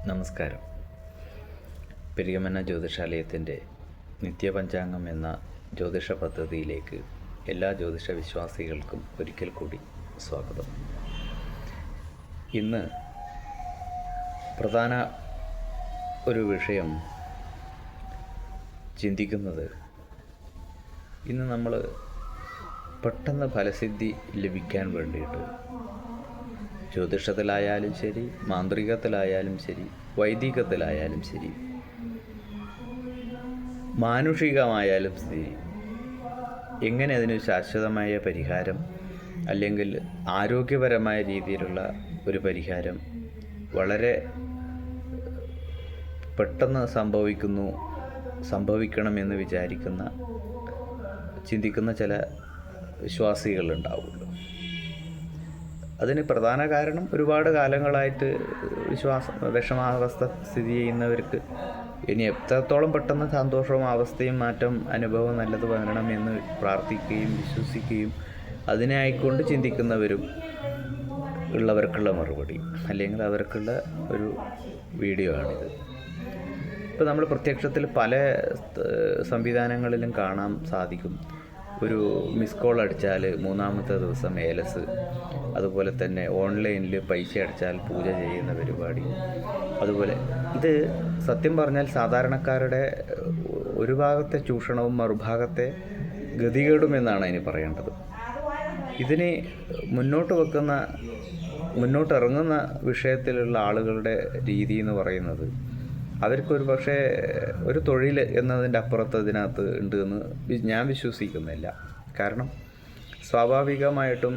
നമസ്കാരം. പെരിയമന ജ്യോതിഷാലയത്തിൻ്റെ നിത്യപഞ്ചാംഗം എന്ന ജ്യോതിഷ പദ്ധതിയിലേക്ക് എല്ലാ ജ്യോതിഷ വിശ്വാസികൾക്കും ഒരിക്കൽ കൂടി സ്വാഗതം. ഇന്ന് പ്രധാന ഒരു വിഷയം ചിന്തിക്കുന്നത്, ഇന്ന് നമ്മൾ പെട്ടെന്ന് ഫലസിദ്ധി ലഭിക്കാൻ വേണ്ടിയിട്ട് ജ്യോതിഷത്തിലായാലും ശരി, മാന്ത്രികത്തിലായാലും ശരി, വൈദികത്തിലായാലും ശരി, മാനുഷികമായാലും ശരി, എങ്ങനെ അതിന് ശാശ്വതമായ പരിഹാരം അല്ലെങ്കിൽ ആരോഗ്യപരമായ രീതിയിലുള്ള ഒരു പരിഹാരം വളരെ പെട്ടെന്ന് സംഭവിക്കണമെന്ന് ചിന്തിക്കുന്ന ചില വിശ്വാസികളുണ്ടാവുള്ളൂ. അതിന് പ്രധാന കാരണം, ഒരുപാട് കാലങ്ങളായിട്ട് വിഷമാവസ്ഥ സ്ഥിതി ചെയ്യുന്നവർക്ക് ഇനി എത്രത്തോളം പെട്ടെന്ന് സന്തോഷവും അവസ്ഥയും മാറ്റം അനുഭവം നല്ലത് വരണമെന്ന് പ്രാർത്ഥിക്കുകയും വിശ്വസിക്കുകയും അതിനായിക്കൊണ്ട് ചിന്തിക്കുന്നവരും ഉള്ളവർക്കുള്ള മറുപടി അല്ലെങ്കിൽ അവർക്കുള്ള ഒരു വീഡിയോ ആണിത്. ഇപ്പോൾ നമ്മൾ പ്രത്യക്ഷത്തിൽ പല സംവിധാനങ്ങളിലും കാണാൻ സാധിക്കും. ഒരു മിസ് കോൾ അടിച്ചാൽ മൂന്നാമത്തെ ദിവസം ഏലസ്, അതുപോലെ തന്നെ ഓൺലൈനിൽ പൈസ അടിച്ചാൽ പൂജ ചെയ്യുന്ന പരിപാടി. അതുപോലെ ഇത് സത്യം പറഞ്ഞാൽ സാധാരണക്കാരുടെ ഒരു ഭാഗത്തെ ചൂഷണവും മറുഭാഗത്തെ ഗതികേടുമെന്നാണ് അതിന് പറയേണ്ടത്. ഇതിന് മുന്നോട്ടിറങ്ങുന്ന വിഷയത്തിലുള്ള ആളുകളുടെ രീതി എന്ന് പറയുന്നത്, അവർക്കൊരു പക്ഷേ ഒരു തൊഴിൽ എന്നതിൻ്റെ അപ്പുറത്ത് ഇതിനകത്ത് ഉണ്ട് എന്ന് ഞാൻ വിശ്വസിക്കുന്നില്ല. കാരണം സ്വാഭാവികമായിട്ടും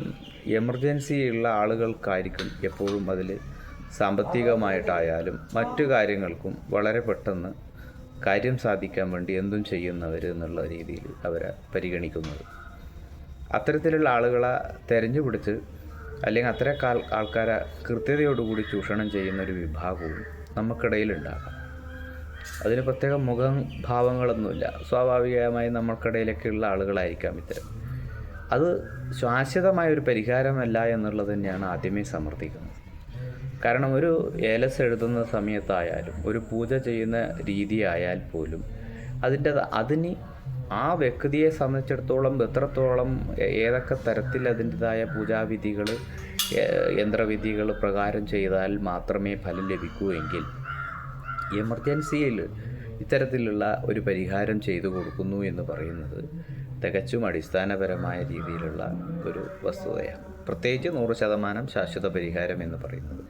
എമർജൻസി ഉള്ള ആളുകൾക്കായിരിക്കും എപ്പോഴും അതിൽ സാമ്പത്തികമായിട്ടായാലും മറ്റു കാര്യങ്ങൾക്കും വളരെ പെട്ടെന്ന് കാര്യം സാധിക്കാൻ വേണ്ടി എന്തും ചെയ്യുന്നവർ എന്നുള്ള രീതിയിൽ അവരെ പരിഗണിക്കുന്നത്. അത്തരത്തിലുള്ള ആളുകളെ തെരഞ്ഞുപിടിച്ച് അല്ലെങ്കിൽ അത്തരം ആൾക്കാരെ കൃത്യതയോടുകൂടി ചൂഷണം ചെയ്യുന്നൊരു വിഭാഗവും നമുക്കിടയിലുണ്ടാകാം. അതിന് പ്രത്യേക മുഖഭാവങ്ങളൊന്നുമില്ല. സ്വാഭാവികമായി നമ്മൾക്കിടയിലൊക്കെയുള്ള ആളുകളായിരിക്കാം ഇത്തരം. അത് ശാശ്വതമായൊരു പരിഹാരമല്ല എന്നുള്ളത് തന്നെയാണ് ആദ്യമേ സമർത്ഥിക്കുന്നത്. കാരണം ഒരു ഏലസ് എഴുതുന്ന സമയത്തായാലും ഒരു പൂജ ചെയ്യുന്ന രീതി ആയാൽ പോലും അതിന് ആ വ്യക്തിയെ സംബന്ധിച്ചിടത്തോളം എത്രത്തോളം ഏതൊക്കെ തരത്തിൽ അതിൻ്റെതായ പൂജാവിധികൾ യന്ത്രവിധികൾ പ്രകാരം ചെയ്താൽ മാത്രമേ ഫലം ലഭിക്കൂ എങ്കിൽ എമർജൻസിയിൽ ഇത്തരത്തിലുള്ള ഒരു പരിഹാരം ചെയ്തു കൊടുക്കുന്നു എന്ന് പറയുന്നത് തികച്ചും അടിസ്ഥാനപരമായ രീതിയിലുള്ള ഒരു വസ്തുതയാണ്. പ്രത്യേകിച്ച് 100% ശാശ്വത പരിഹാരം എന്ന് പറയുന്നത്.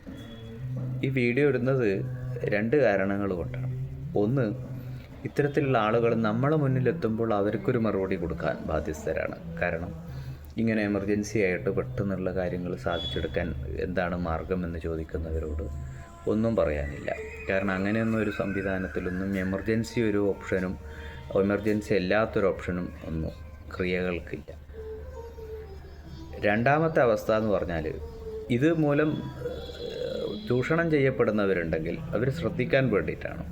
ഈ വീഡിയോ ഇടുന്നത് 2 കാരണങ്ങൾ കൊണ്ടാണ്. ഒന്ന്, ഇത്തരത്തിലുള്ള ആളുകൾ നമ്മളെ മുന്നിലെത്തുമ്പോൾ അവർക്കൊരു മറുപടി കൊടുക്കാൻ ബാധ്യസ്ഥരാണ്. കാരണം ഇങ്ങനെ എമർജൻസി ആയിട്ട് പെട്ടെന്നുള്ള കാര്യങ്ങൾ സാധിച്ചെടുക്കാൻ എന്താണ് മാർഗമെന്ന് ചോദിക്കുന്നവരോട് ഒന്നും പറയാനില്ല. കാരണം അങ്ങനെയൊന്നും ഒരു സംവിധാനത്തിലൊന്നും എമർജൻസി ഒരു ഓപ്ഷനും എമർജൻസി അല്ലാത്തൊരു ഓപ്ഷനും ഒന്നും ക്രിയകൾക്കില്ല. രണ്ടാമത്തെ അവസ്ഥ എന്ന് പറഞ്ഞാൽ, ഇത് മൂലം ചൂഷണം ചെയ്യപ്പെടുന്നവരുണ്ടെങ്കിൽ അവർ ശ്രദ്ധിക്കാൻ വേണ്ടിയിട്ടാണ്.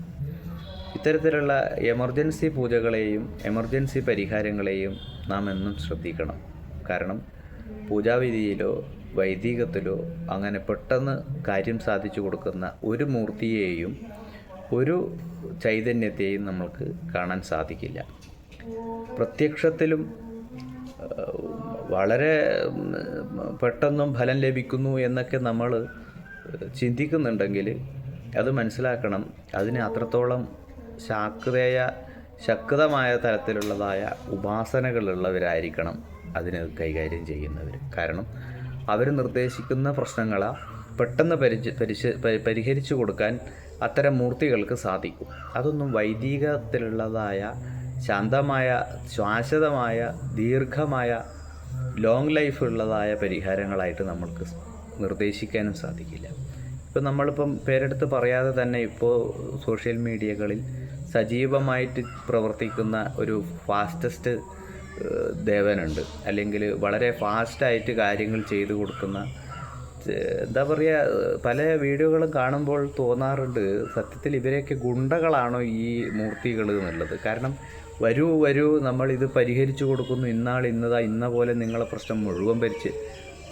ഇത്തരത്തിലുള്ള എമർജൻസി പൂജകളെയും എമർജൻസി പരിഹാരങ്ങളെയും നാം എന്നും ശ്രദ്ധിക്കണം. കാരണം പൂജാവിധിയിലോ വൈദികത്തിലോ അങ്ങനെ പെട്ടെന്ന് കാര്യം സാധിച്ചു കൊടുക്കുന്ന ഒരു മൂർത്തിയെയും ഒരു ചൈതന്യത്തെയും നമ്മൾക്ക് കാണാൻ സാധിക്കില്ല. പ്രത്യക്ഷത്തിലും വളരെ പെട്ടെന്നും ഫലം ലഭിക്കുന്നു എന്നൊക്കെ നമ്മൾ ചിന്തിക്കുന്നുണ്ടെങ്കിൽ അത് മനസ്സിലാക്കണം, അതിന് അത്രത്തോളം ശക്തമായ തരത്തിലുള്ളതായ ഉപാസനകളുള്ളവരായിരിക്കണം അതിന് കൈകാര്യം ചെയ്യുന്നവർ. കാരണം അവർ നിർദ്ദേശിക്കുന്ന പ്രശ്നങ്ങളെ പെട്ടെന്ന് പരിഹരിച്ചു കൊടുക്കാൻ അത്തരം മൂർത്തികൾക്ക് സാധിക്കും. അതൊന്നും വൈദികത്തിലുള്ളതായ ശാന്തമായ ശാശ്വതമായ ദീർഘമായ ലോങ് ലൈഫ് ഉള്ളതായ പരിഹാരങ്ങളായിട്ട് നമ്മൾക്ക് നിർദ്ദേശിക്കാനും സാധിക്കില്ല. ഇപ്പം നമ്മളിപ്പം പേരെടുത്ത് പറയാതെ തന്നെ ഇപ്പോൾ സോഷ്യൽ മീഡിയകളിൽ സജീവമായിട്ട് പ്രവർത്തിക്കുന്ന ഒരു ഫാസ്റ്റസ്റ്റ് ദേവനുണ്ട്, അല്ലെങ്കിൽ വളരെ ഫാസ്റ്റായിട്ട് കാര്യങ്ങൾ ചെയ്തു കൊടുക്കുന്ന, എന്താ പറയുക, പല വീഡിയോകളും കാണുമ്പോൾ തോന്നാറുണ്ട് സത്യത്തിൽ ഇവരെയൊക്കെ ഗുണ്ടകളാണോ ഈ മൂർത്തികൾ എന്നുള്ളത്. കാരണം വരൂ നമ്മളിത് പരിഹരിച്ചു കൊടുക്കുന്നു, ഇന്ന പോലെ നിങ്ങളെ പ്രശ്നം മുഴുവൻ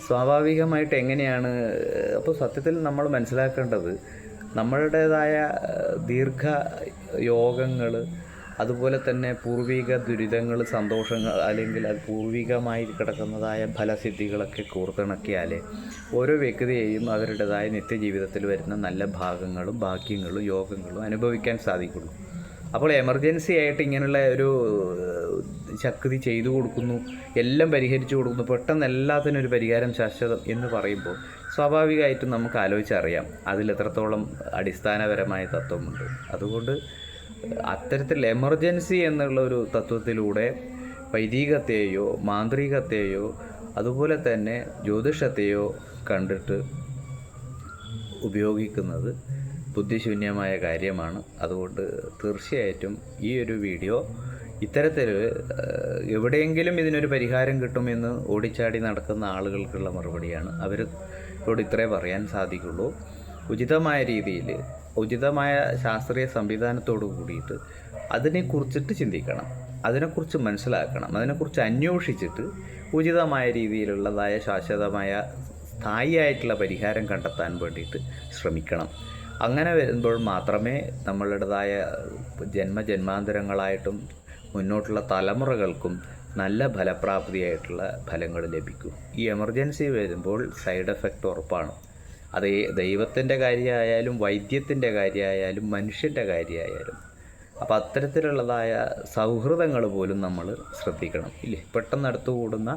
സ്വാഭാവികമായിട്ട് എങ്ങനെയാണ്. അപ്പോൾ സത്യത്തിൽ നമ്മൾ മനസ്സിലാക്കേണ്ടത്, നമ്മളുടേതായ ദീർഘ യോഗങ്ങൾ, അതുപോലെ തന്നെ പൂർവിക ദുരിതങ്ങൾ, സന്തോഷങ്ങൾ, അല്ലെങ്കിൽ അത് പൂർവികമായി കിടക്കുന്നതായ ഫലസിദ്ധികളൊക്കെ കോർത്തിണക്കിയാലേ ഓരോ വ്യക്തിയെയും അവരുടേതായ നിത്യജീവിതത്തിൽ വരുന്ന നല്ല ഭാഗങ്ങളും ഭാഗ്യങ്ങളും യോഗങ്ങളും അനുഭവിക്കാൻ സാധിക്കുള്ളൂ. അപ്പോൾ എമർജൻസി ആയിട്ട് ഇങ്ങനെയുള്ള ഒരു ശക്തി ചെയ്തു കൊടുക്കുന്നു, എല്ലാം പരിഹരിച്ചു കൊടുക്കുന്നു, പെട്ടെന്ന് എല്ലാത്തിനും ഒരു പരിഹാരം ശാശ്വതം എന്ന് പറയുമ്പോൾ സ്വാഭാവികമായിട്ടും നമുക്ക് ആലോചിച്ചറിയാം അതിൽ എത്രത്തോളം അടിസ്ഥാനപരമായ തത്വമുണ്ട്. അതുകൊണ്ട് അത്തരത്തിൽ എമർജൻസി എന്നുള്ള ഒരു തത്വത്തിലൂടെ വൈദികത്തെയോ മാന്ത്രികത്തെയോ അതുപോലെ തന്നെ ജ്യോതിഷത്തെയോ കണ്ടിട്ട് ഉപയോഗിക്കുന്നത് ബുദ്ധിശൂന്യമായ കാര്യമാണ്. അതുകൊണ്ട് തീർച്ചയായിട്ടും ഈ ഒരു വീഡിയോ ഇത്തരത്തിൽ എവിടെയെങ്കിലും ഇതിനൊരു പരിഹാരം കിട്ടുമെന്ന് ഓടിച്ചാടി നടക്കുന്ന ആളുകൾക്കുള്ള മറുപടിയാണ്. അവരോട് ഇത്രേ പറയാൻ സാധിക്കുള്ളൂ. ഉചിതമായ രീതിയിൽ, ഉചിതമായ ശാസ്ത്രീയ സംവിധാനത്തോടു കൂടിയിട്ട് അതിനെക്കുറിച്ചിട്ട് ചിന്തിക്കണം, അതിനെക്കുറിച്ച് മനസ്സിലാക്കണം, അതിനെക്കുറിച്ച് അന്വേഷിച്ചിട്ട് ഉചിതമായ രീതിയിലുള്ളതായ ശാശ്വതമായ സ്ഥായിയായിട്ടുള്ള പരിഹാരം കണ്ടെത്താൻ വേണ്ടിയിട്ട് ശ്രമിക്കണം. അങ്ങനെ വരുമ്പോൾ മാത്രമേ നമ്മളുടേതായ ജന്മജന്മാന്തരങ്ങളായിട്ടും മുന്നോട്ടുള്ള തലമുറകൾക്കും നല്ല ഫലപ്രാപ്തിയായിട്ടുള്ള ഫലങ്ങൾ ലഭിക്കും. ഈ എമർജൻസി വരുമ്പോൾ സൈഡ് എഫക്റ്റ് ഉറപ്പാണ്. അത് ദൈവത്തിൻ്റെ കാര്യമായാലും വൈദ്യത്തിൻ്റെ കാര്യമായാലും മനുഷ്യൻ്റെ കാര്യമായാലും. അപ്പോൾ അത്തരത്തിലുള്ളതായ സൗഹൃദങ്ങൾ പോലും നമ്മൾ ശ്രദ്ധിക്കണം, ഇല്ലേ? പെട്ടെന്ന് അടുത്തുകൂടുന്ന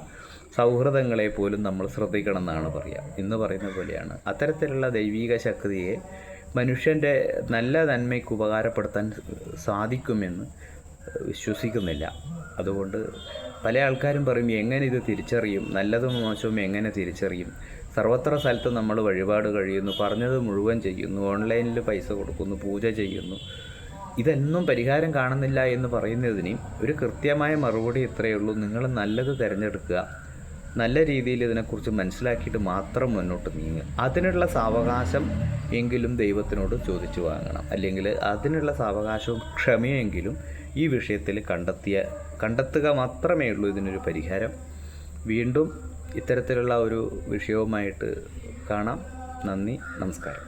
സൗഹൃദങ്ങളെ പോലും നമ്മൾ ശ്രദ്ധിക്കണം എന്നാണ് പറയുക. ഇന്ന് പറയുന്ന പോലെയാണ് അത്തരത്തിലുള്ള ദൈവിക ശക്തിയെ മനുഷ്യൻ്റെ നല്ല നന്മയ്ക്ക് ഉപകാരപ്പെടുത്താൻ സാധിക്കുമെന്ന് വിശ്വസിക്കുന്നില്ല. അതുകൊണ്ട് പല ആൾക്കാരും പറയും, എങ്ങനെ ഇത് തിരിച്ചറിയും, നല്ലതും മോശവും എങ്ങനെ തിരിച്ചറിയും? സർവത്ര സ്ഥലത്ത് നമ്മൾ വഴിപാട് കഴിയുന്നു, പറഞ്ഞത് മുഴുവൻ ചെയ്യുന്നു, ഓൺലൈനിൽ പൈസ കൊടുക്കുന്നു, പൂജ ചെയ്യുന്നു, ഇതൊന്നും പരിഹാരം കാണുന്നില്ല എന്ന് പറയുന്നതിന് ഒരു കൃത്യമായ മറുപടി ഇത്രയേ ഉള്ളൂ: നിങ്ങൾ നല്ലത് തിരഞ്ഞെടുക്കുക, നല്ല രീതിയിൽ ഇതിനെക്കുറിച്ച് മനസ്സിലാക്കിയിട്ട് മാത്രം മുന്നോട്ട് നീങ്ങുക. അതിനുള്ള സാവകാശം എങ്കിലും ദൈവത്തിനോട് ചോദിച്ചു വാങ്ങണം, അല്ലെങ്കിൽ അതിനുള്ള സാവകാശവും ക്ഷമയെങ്കിലും ഈ വിഷയത്തിൽ കണ്ടെത്തുക മാത്രമേ ഉള്ളൂ ഇതിനൊരു പരിഹാരം. വീണ്ടും ഇത്തരത്തിലുള്ള ഒരു വിഷയവുമായിട്ട് കാണാം. നന്ദി, നമസ്കാരം.